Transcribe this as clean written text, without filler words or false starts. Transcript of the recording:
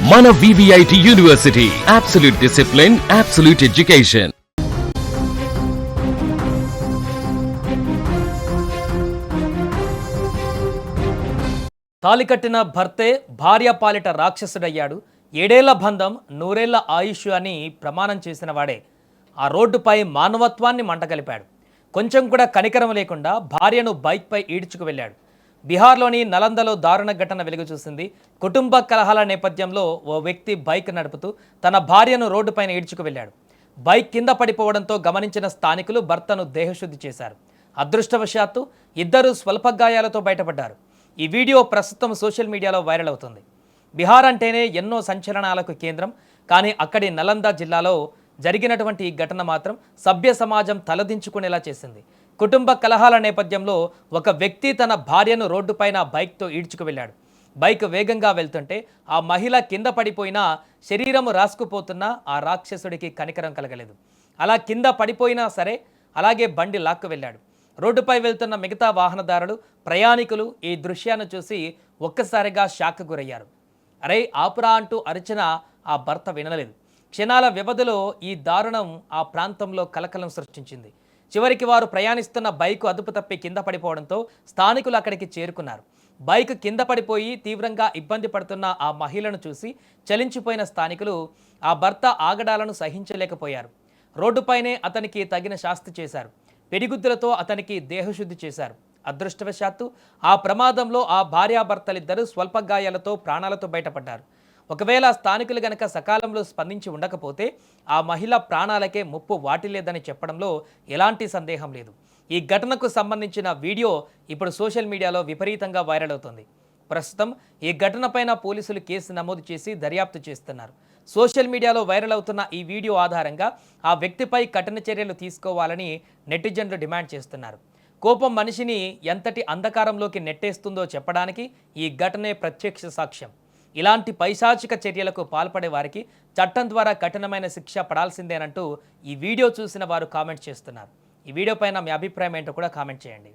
మన VVIT university, absolute discipline, absolute education. తాలికట్టిన భర్తే భార్య పాలిట రాక్షసుడయ్యాడు. 7 ఏళ్ల బంధం 100 ఏళ్ల ఆయుష్ అని ప్రమాణం చేసిన వాడే ఆ రోడ్డుపై మానవత్వాన్ని మంటగలిపాడు. కొంచెం కూడా కనికరం లేకుండా భార్యను బైక్పై ఈడ్చుకు వెళ్ళాడు. బీహార్లోని నలందలో దారుణ ఘటన వెలుగు చూసింది. కుటుంబ కలహాల నేపథ్యంలో ఓ వ్యక్తి బైక్ నడుపుతూ తన భార్యను రోడ్డుపైన ఈడ్చుకు వెళ్ళాడు. బైక్ కింద పడిపోవడంతో గమనించిన స్థానికులు భర్తను దేహశుద్ధి చేశారు. అదృష్టవశాత్తు ఇద్దరు స్వల్ప గాయాలతో బయటపడ్డారు. ఈ వీడియో ప్రస్తుతం సోషల్ మీడియాలో వైరల్ అవుతుంది. బీహార్ అంటేనే ఎన్నో సంచలనాలకు కేంద్రం. కానీ అక్కడి నలంద జిల్లాలో జరిగినటువంటి ఈ ఘటన మాత్రం సభ్య సమాజం తలదించుకునేలా చేసింది. కుటుంబ కలహాల నేపథ్యంలో ఒక వ్యక్తి తన భార్యను రోడ్డుపైన బైక్తో ఈడ్చుకు వెళ్ళాడు. బైక్ వేగంగా వెళ్తుంటే ఆ మహిళ కింద పడిపోయినా శరీరం రాసుకుపోతున్నా ఆ రాక్షసుడికి కనికరం కలగలేదు. అలా కింద పడిపోయినా సరే అలాగే బండి లాక్కు వెళ్ళాడు. రోడ్డుపై వెళ్తున్న మిగతా వాహనదారులు, ప్రయాణికులు ఈ దృశ్యాన్ని చూసి ఒక్కసారిగా షాక్ గురయ్యారు. అరే ఆపురా అంటూ అరిచిన ఆ భర్త వినలేదు. క్షణాల వ్యవధిలో ఈ దారుణం ఆ ప్రాంతంలో కలకలం సృష్టించింది. చివరికి వారు ప్రయాణిస్తున్న బైకు అదుపు తప్పి కింద పడిపోవడంతో స్థానికులు అక్కడికి చేరుకున్నారు. బైక్ కింద పడిపోయి తీవ్రంగా ఇబ్బంది పడుతున్న ఆ మహిళను చూసి చలించిపోయిన స్థానికులు ఆ భర్త ఆగడాలను సహించలేకపోయారు. రోడ్డుపైనే అతనికి తగిన శాస్తి చేశారు. పిడిగుద్దులతో అతనికి దేహశుద్ధి చేశారు. అదృష్టవశాత్తు ఆ ప్రమాదంలో ఆ భార్యాభర్తలిద్దరూ స్వల్ప గాయాలతో ప్రాణాలతో బయటపడ్డారు. ఒకవేళ స్థానికులు గనక సకాలంలో స్పందించి ఉండకపోతే ఆ మహిళ ప్రాణాలకే ముప్పు వాటిల్లేదని చెప్పడంలో ఎలాంటి సందేహం లేదు. ఈ ఘటనకు సంబంధించిన వీడియో ఇప్పుడు సోషల్ మీడియాలో విపరీతంగా వైరల్ అవుతుంది. ప్రస్తుతం ఈ ఘటనపైన పోలీసులు కేసు నమోదు చేసి దర్యాప్తు చేస్తున్నారు. సోషల్ మీడియాలో వైరల్ అవుతున్న ఈ వీడియో ఆధారంగా ఆ వ్యక్తిపై కఠిన చర్యలు తీసుకోవాలని నెటిజన్లు డిమాండ్ చేస్తున్నారు. కోపం మనిషిని ఎంతటి అంధకారంలోకి నెట్టేస్తుందో చెప్పడానికి ఈ ఘటనే ప్రత్యక్ష సాక్ష్యం. ఇలాంటి పైశాచిక చర్యలకు పాల్పడే వారికి చట్టం ద్వారా కఠినమైన శిక్ష పడాల్సిందేనంటూ ఈ వీడియో చూసిన వారు కామెంట్ చేస్తున్నారు. ఈ వీడియో పైన మీ అభిప్రాయం ఏంటో కూడా కామెంట్ చేయండి.